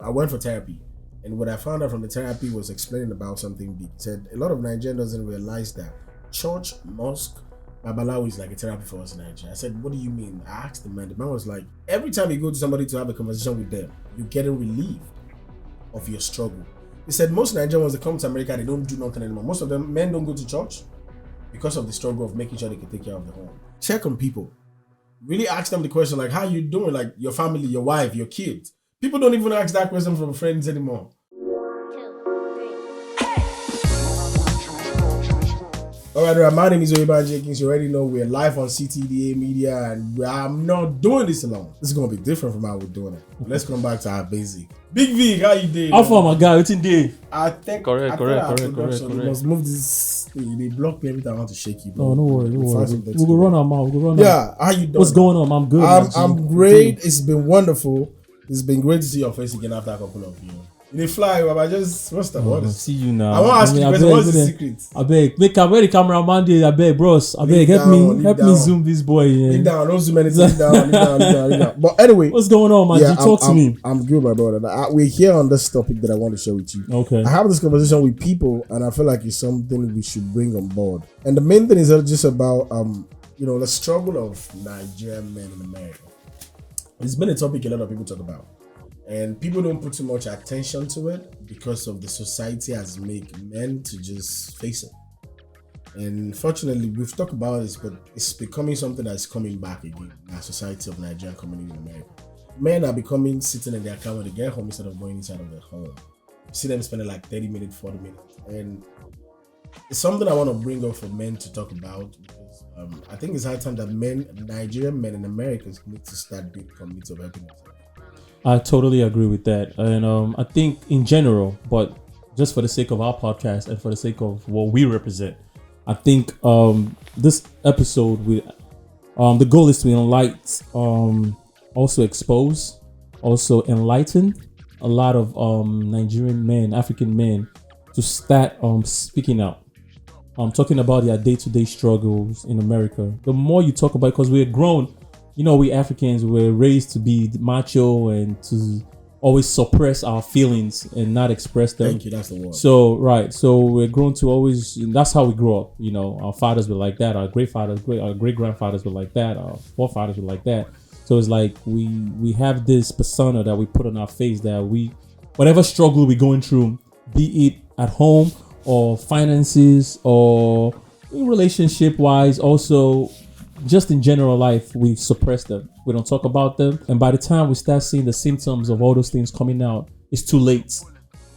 I went for therapy. And what I found out from the therapy was explaining about something big. It said a lot of Nigerians doesn't realize that church, mosque, Babalawo is like a therapy for us in Nigeria. I said, what do you mean? I asked the man. The man was like, every time you go to somebody to have a conversation with them, you're getting relieved of your struggle. He said most Nigerians, once they come to America, they don't do nothing anymore. Most of them, men don't go to church because of the struggle of making sure they can take care of the home. Check on people. Really ask them the question like, how you doing? Like your family, your wife, your kids. People don't even ask that question from friends anymore. Alright, my name is Oyeban Jenkins. You already know we're live on CTDAMEDIA and I'm not doing this alone. This is going to be different from how we're doing it. Let's come back to our basic. BigVikk, how you doing? How far, my guy? What's in there? I think correct. We must move this thing. They block me every time I want to shake you, bro. No worry. We'll go run our mouth. Yeah, how you doing? What's going on? I'm good. I'm great. It's been wonderful. It's been great to see your face again after a couple of years. You fly, but I just what's the what? See you now. I want to ask you question. What's the secret? I beg, make the cameraman there. I beg, bros. I beg, help me zoom this boy. Leave down, don't zoom anything. Leave down. But anyway, what's going on, man? Talk to me. I'm good, my brother. We're here on this topic that I want to share with you. Okay. I have this conversation with people, and I feel like it's something we should bring on board. And the main thing is just about the struggle of Nigerian men in America. It's been a topic a lot of people talk about. And people don't put too much attention to it because of the society has made men to just face it. And fortunately, we've talked about this, but it's becoming something that's coming back again in our society of Nigerian community in America. Men are becoming sitting in their car when they get home instead of going inside of their home. You see them spending like 30 minutes, 40 minutes. And it's something I want to bring up for men to talk about because I think it's high time that Nigerian men in America need to start being committed of helping themselves. I totally agree with that. And I think in general, but just for the sake of our podcast and for the sake of what we represent, I think this episode, the goal is to enlighten, also expose, also enlighten a lot of Nigerian men, African men to start speaking out. Talking about their day-to-day struggles in America. The more you talk about it, because we're grown, we Africans were raised to be macho and to always suppress our feelings and not express them. Thank you, that's the word. So we're grown to always, that's how we grow up. Our fathers were like that, our great grandfathers were like that, our forefathers were like that. So it's like we have this persona that we put on our face that whatever struggle we're going through, be it at home or finances or relationship wise, also just in general life, we suppress them. We don't talk about them. And by the time we start seeing the symptoms of all those things coming out, it's too late.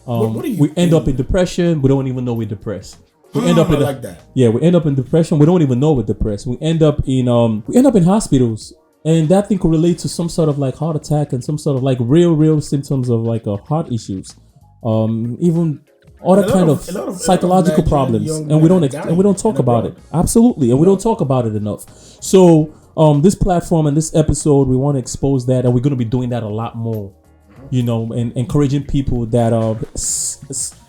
We end up in depression. We don't even know we're depressed. We end up in we end up in depression. We don't even know we're depressed. We end up in hospitals. And that thing could relate to some sort of like heart attack and some sort of like real symptoms of like heart issues. Even other kind of psychological problems, and we don't talk about it. Absolutely, and we don't talk about it enough. So this platform and this episode, we want to expose that, and we're going to be doing that a lot more, and encouraging people that are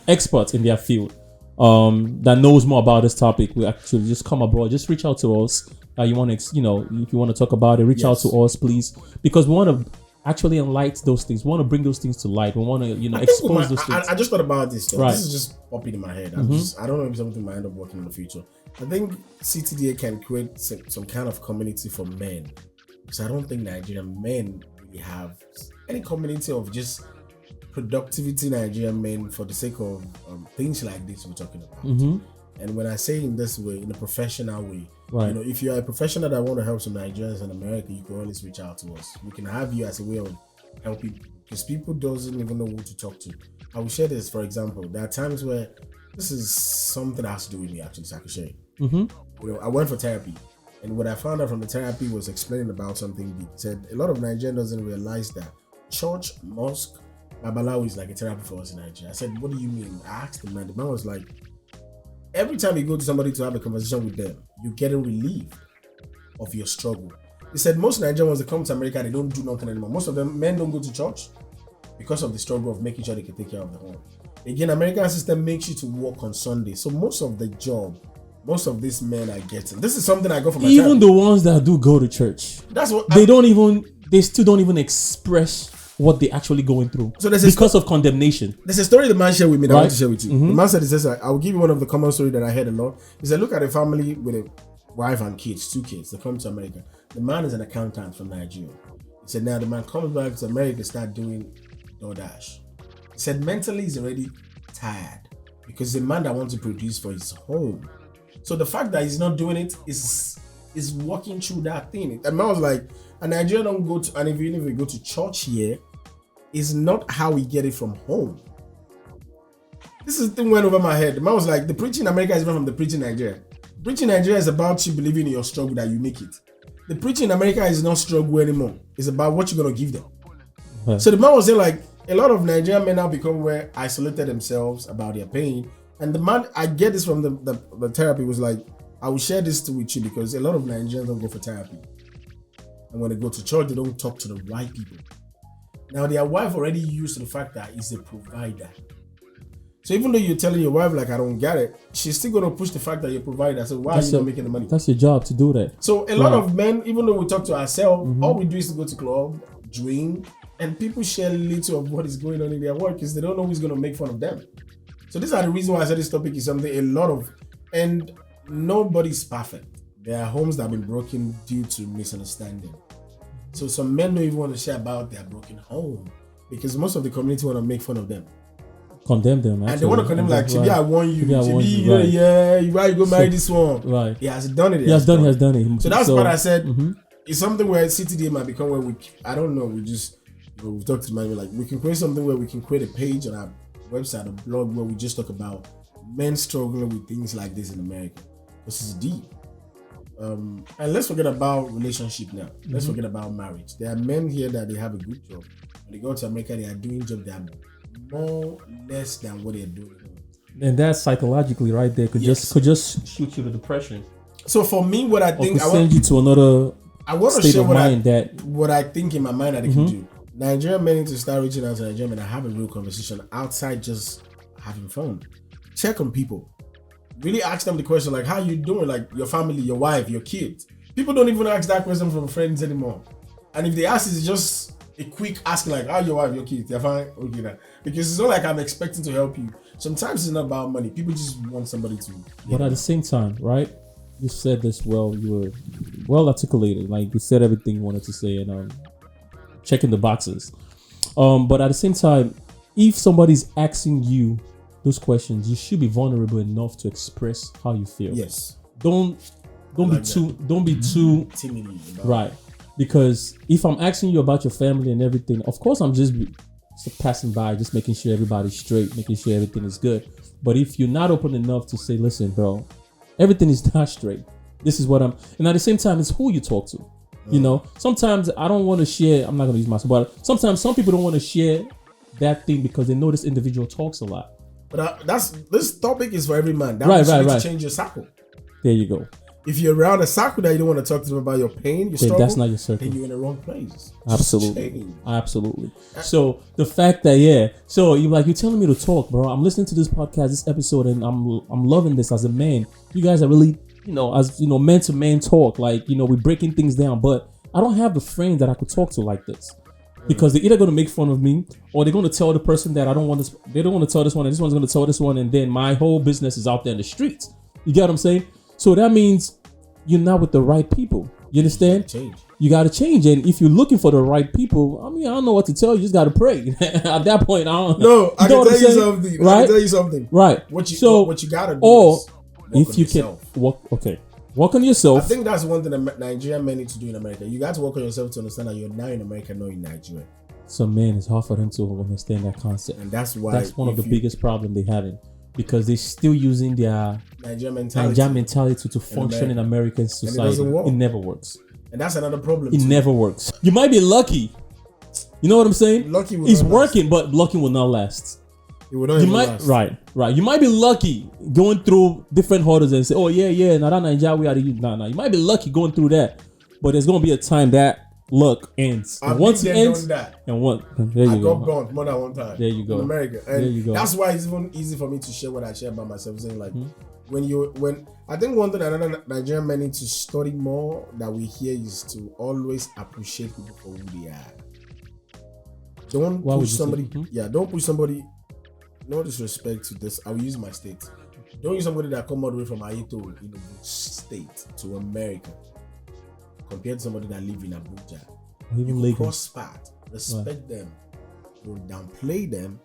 experts in their field, that knows more about this topic. We actually just come abroad, just reach out to us. If you want to talk about it, reach out to us, please, because we want to actually enlighten those things. We want to bring those things to light. We want to, expose those things. I just thought about this. Though. Right. This is just popping in my head. I don't know if something might end up working in the future. I think CTDA can create some kind of community for men, because I don't think Nigerian men really have any community of just productivity Nigerian men for the sake of things like this we're talking about. And when I say in this way, in a professional way, right. If you're a professional that want to help some Nigerians in America, you can always reach out to us. We can have you as a way of helping, because people doesn't even know who to talk to. I will share this, for example. There are times where this is something that has to do with me, actually, so I can share it. I went for therapy, and what I found out from the therapy was explaining about something big. It said a lot of Nigerians doesn't realize that church, mosque, Babalawo is like a therapy for us in Nigeria. I said, what do you mean? I asked the man. The man was like, every time you go to somebody to have a conversation with them, you're getting relieved of your struggle. He said most Nigerians, once they come to America, they don't do nothing anymore. Most of them, men don't go to church because of the struggle of making sure they can take care of the home. Again, American system makes you to work on Sunday. So most of the job, most of these men are getting. This is something I got from my Even the ones that do go to church, that's what they still don't even express what they're actually going through. So there's because of condemnation. There's a story the man shared with me that I want to share with you. Mm-hmm. The man said, he says, I will give you one of the common stories that I heard a lot. He said, look at a family with a wife and kids, 2 kids. They come to America. The man is an accountant from Nigeria. He said, now the man comes back to America, start doing DoorDash. He said, mentally he's already tired because the man that wants to produce for his home. So the fact that he's not doing it is walking through that thing. And man was like, a Nigerian don't go to, and even if we go to church here, is not how we get it from home. This is the thing went over my head. The man was like, the preaching in America is different from the preaching in Nigeria. Preaching in Nigeria is about you believing in your struggle that you make it. The preaching in America is not struggle anymore. It's about what you're going to give them. Huh. So the man was saying like, a lot of Nigerian men now become where isolated themselves about their pain. And the man, I get this from the therapy, was like, I will share this with you because a lot of Nigerians don't go for therapy. And when they go to church, they don't talk to the right people. Now, their wife already used to the fact that he's a provider. So even though you're telling your wife, like, I don't get it, she's still going to push the fact that you're a provider. So why are you not making the money? That's your job to do that. So a lot of men, even though we talk to ourselves, all we do is to go to club, drink, and people share little of what is going on in their work because they don't know who's going to make fun of them. So these are the reasons why I said this topic is something and nobody's perfect. There are homes that have been broken due to misunderstanding. So some men don't even want to share about their broken home because most of the community want to make fun of them. Condemn them, actually. And they want to condemn like, Chibi, I want you. Chibi, why you go marry this one? Right. He has done it. He has done it. So that's what I said. It's something where CTDA might become where I don't know, we've talked to man, like we can create something where we can create a page on our website, a blog where we just talk about men struggling with things like this in America. This is deep. And let's forget about relationship now. Let's forget about marriage. There are men here that they have a good job. When they go to America, they are doing jobs that are more less than what they're doing. And that psychologically right there could just shoot you to depression. So for me, what I think I send you to another state of mind what I think in my mind that they can do. Nigerian men need to start reaching out to Nigerian men and have a real conversation outside just having fun. Check on people. Really ask them the question like, how you doing? Like your family, your wife, your kids. People don't even ask that question from friends anymore. And if they ask, it's just a quick ask like, how your wife, your kids, they're fine? Okay, now. Because it's not like I'm expecting to help you. Sometimes it's not about money. People just want somebody to. But at the same time, right? You said this well. You were well articulated. Like you said everything you wanted to say and checking the boxes. But at the same time, if somebody's asking you those questions, you should be vulnerable enough to express how you feel. Yes. Don't be too timid. Right. Because if I'm asking you about your family and everything, of course I'm just passing by, just making sure everybody's straight, making sure everything is good. But if you're not open enough to say, listen, bro, everything is not straight. This is what and at the same time, it's who you talk to. You know, sometimes I don't want to share, I'm not going to use myself, but sometimes some people don't want to share that thing because they know this individual talks a lot. But this topic is for every man. That's right. To change your circle. There you go. If you're around a circle that you don't want to talk to them about your pain, your struggle, that's not your circle. Then you're in the wrong place. Absolutely. So the fact that so you're telling me to talk, bro. I'm listening to this podcast, this episode, and I'm loving this as a man. You guys are really, man to man talk. Like, we're breaking things down, but I don't have the friend that I could talk to like this. Because they're either going to make fun of me or they're going to tell the person that I don't want this. They don't want to tell this one and this one's going to tell this one. And then my whole business is out there in the streets. You get what I'm saying? So that means you're not with the right people. You understand? You got to change. And if you're looking for the right people, I don't know what to tell you. You just got to pray. At that point, I don't know. No, I can tell you something. Right? I can tell you something. Right. What you got to do is if you can work on yourself. I think that's one thing that Nigerian men need to do in America. You got to work on yourself to understand that you're now in America, not in Nigeria. So, man, it's hard for them to understand that concept. And that's why. That's one of the biggest problems they're having. Because they're still using their Nigerian mentality to function in American society. It never works. And that's another problem. It never works. You might be lucky. You know what I'm saying? Lucky will it's not working, last. but lucky will not last. It will not even last. Right. You might be lucky going through different hurdles and say, oh, yeah, now that Nigeria, we are the youth. Nah. You might be lucky going through that. But there's going to be a time that luck ends. And once it ends, there you go. I got burnt more than one time. There you go. In America. And there you go. That's why it's even easy for me to share what I share about myself. Saying like, when I think one thing that Nigerian men need to study more that we hear is to always appreciate people for who they are. Don't Why would push you say- somebody. Mhm. Yeah, don't push somebody. No disrespect to this. I will use my state. Don't use somebody that come all the way from Aito in the state to America compared to somebody that live in Abuja. Or even You Lagos. cross path. Respect them. Don't downplay them.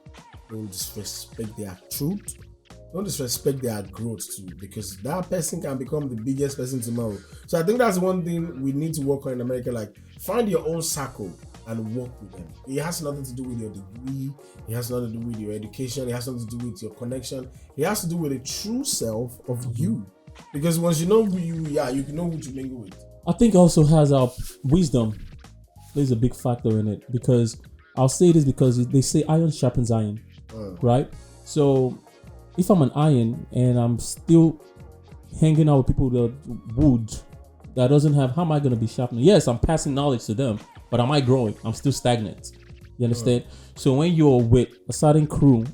Don't disrespect their truth. Don't disrespect their growth too, because that person can become the biggest person tomorrow. So I think that's one thing we need to work on in America. Like, find your own circle and work with them. It has nothing to do with your degree. It has nothing to do with your education. It has nothing to do with your connection. It has to do with the true self of you. Because once you know who you are, you can know who to mingle with. I think also has our wisdom plays a big factor in it, because I'll say this because they say iron sharpens iron, right? So if I'm an iron and I'm still hanging out with people that wood that doesn't have, how am I going to be sharpening? Yes, I'm passing knowledge to them, but am I growing? I'm still stagnant. You understand? So when you're with a certain crew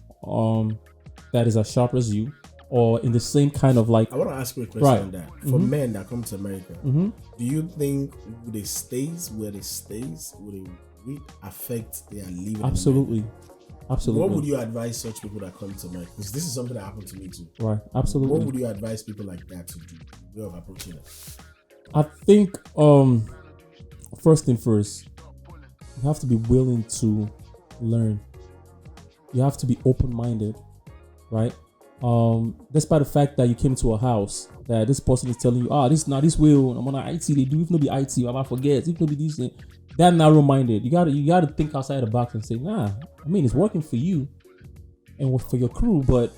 that is as sharp as you, or in the same kind of like, I want to ask you a question Right. on that. For men that come to America, do you think would they stays where they stays, would it really affect their living? in absolutely, America? absolutely, What would you advise such people that come to America? Because this is something that happened to me too. right, What absolutely. would you advise people like that to do? Way of approaching it. I think first thing first, you have to be willing to learn. You have to be open-minded, right? Despite the fact that you came to a house that this person is telling you, this now this will I'm on IT, they do, if not be IT, I might forget, if not be this thing. That narrow-minded. You gotta think outside the box and say, nah, I mean it's working for you and for your crew, but it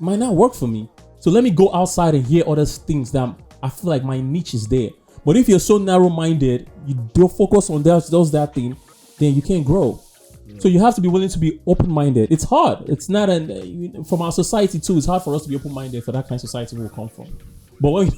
might not work for me. So let me go outside and hear other things that I feel like my niche is there. But if you're so narrow-minded, you don't focus on that thing, then you can't grow. So you have to be willing to be open-minded. It's hard. It's not from our society too. It's hard for us to be open-minded for that kind of society we will come from. But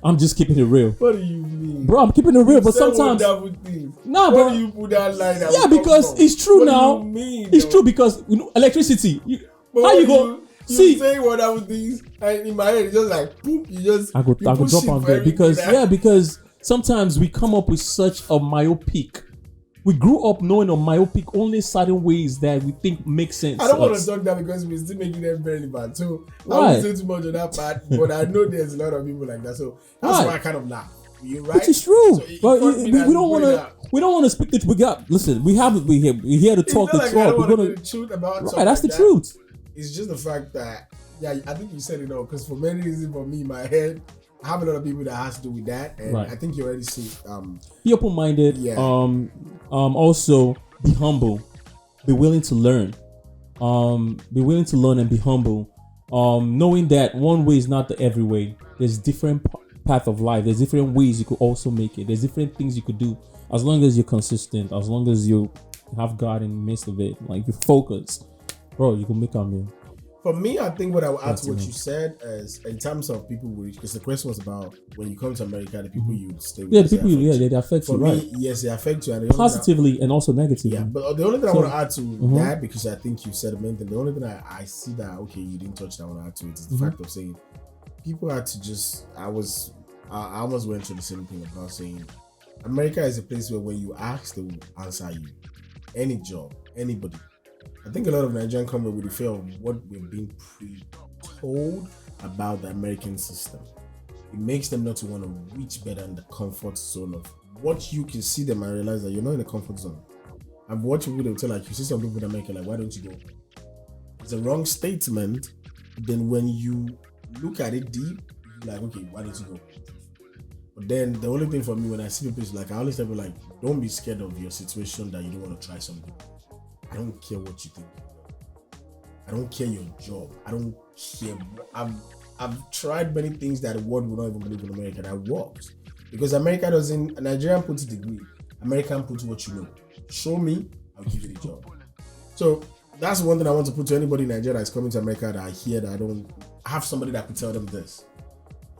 I'm just keeping it real, What do you mean? bro. I'm keeping it real. But Say sometimes, wonderful things. nah, What bro. do you put that line? That Yeah, will come because from? it's true What now. Do you mean, It's though? true because electricity. But How what you do go? You See, say wonderful things, and in my head it's just like poop. You just I go you drop push it on for there everything because that- because sometimes we come up with such a myopic. We grew up knowing a myopic only certain ways that we think make sense. I don't to want us. to talk that because we're still making them relevant. So I Right. won't say too much on that part, but I know there's a lot of people like that. So that's Right. why I kind of laugh. You right? Which is true, So it but caught me we that don't you want put it to. out. We don't want to speak it. We got listen. We have we here to It's talk not the like I talk. don't We're want to gonna know the truth about right. something That's like the that. truth. It's just the fact that I think you said it all. Because for many reasons, for me, in my head, I have a lot of people that has to do with that, and Right. I think you already see. Be open minded. Yeah. Also be humble. Be willing to learn. Be willing to learn and be humble. Knowing that one way is not the every way. There's different path of life. There's different ways you could also make it. There's different things you could do as long as you're consistent. As long as you have God in the midst of it, like you focus, bro, you can make a meal. For me, I think what I would add That's to what it. you said is in terms of people with, because the question was about when you come to America, the people you stay with. Yeah, the does it people, affect you? they affect For you, me, right? yes, they affect you. And the only thing Positively and also negatively. yeah, but the only thing I So- want to add to that, because I think you said the main thing, the only thing I see that, okay, you didn't touch that, I want to add to it is the fact of saying people had to just, I almost went through the same thing about saying America is a place where when you ask, they will answer you. Any job, anybody. I think a lot of Nigerians come with the fear of what we're being pre-told about the American system. It makes them not to want to reach better in the comfort zone of what you can see them and realize that you're not in the comfort zone. I've watched people that will tell, like, you see some people that make it like, why don't you go? It's a wrong statement. Then when you look at it deep, you're like, okay, why don't you go? But then the only thing for me when I see people is like, I always tell people like, don't be scared of your situation that you don't want to try something. I don't care what you think. I don't care your job. I don't care. I've tried many things that the world will not even believe in America that works. Because America doesn't, a Nigerian puts a degree. American puts what you know. Show me, I'll give you the job. So that's one thing I want to put to anybody in Nigeria that's coming to America that I hear that I don't have somebody that could tell them this.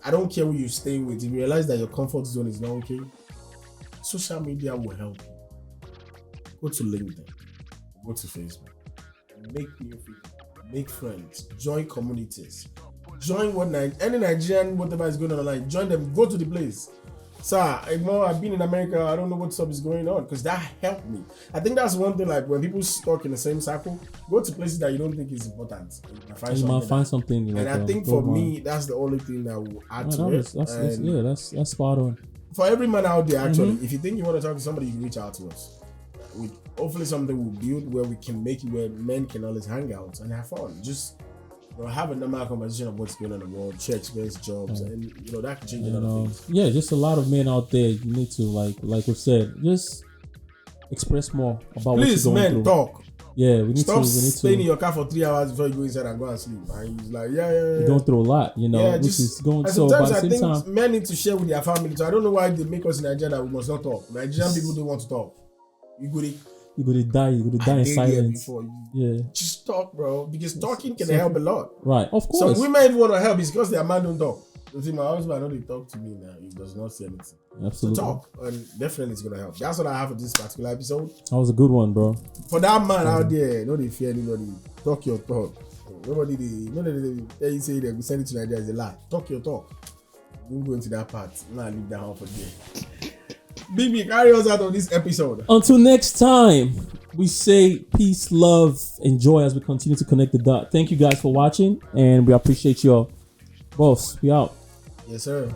I don't care who you're staying with. If you realize that your comfort zone is not okay, social media will help you. Go to LinkedIn. Go to Facebook. Make new people. Make friends. Join communities. Join any Nigerian, whatever is going on online. Join them. Go to the place. Sir, I've been in America. I don't know what stuff is going on, because that helped me. I think that's one thing. Like when people stuck in the same circle, go to places that you don't think is important. You might find something. And I think for me, that's the only thing that will add to it. That's spot on. For every man out there, actually, if you think you want to talk to somebody, you can reach out to us. Hopefully something will build where we can make it where men can always hang out and have fun. Just have a normal conversation of what's going on in the world, share experience, jobs, and that can change a lot of things. Yeah, just a lot of men out there. You need to like we said, just express more about what you're going men, through. Talk. Yeah, we need Stop to staying in your car for 3 hours before you go inside and go and sleep. And he's like, You're going through a lot, which is going. And so, but sometimes at the same I think time, men need to share with their family. So I don't know why they make us in Nigeria that we must not talk. Nigerian people don't want to talk. You're gonna die in silence. Just talk, bro. Because talking can help a lot. Right, of course. Some women even want to help. It's because their man don't talk. You see, my husband, I know they talk to me now. He does not say anything. Absolutely. So talk, and definitely it's gonna help. That's what I have for this particular episode. That was a good one, bro. For that man out there, no, they fear anybody. Talk your talk. Nobody, they say they send it to Nigeria is a lie. Talk your talk. Don't go into that part. Now leave that one for there. BigVikk, carry us out of this episode. Until next time, we say peace, love, and joy as we continue to connect the dot. Thank you guys for watching, and we appreciate y'all. Boss, we out. Yes, sir.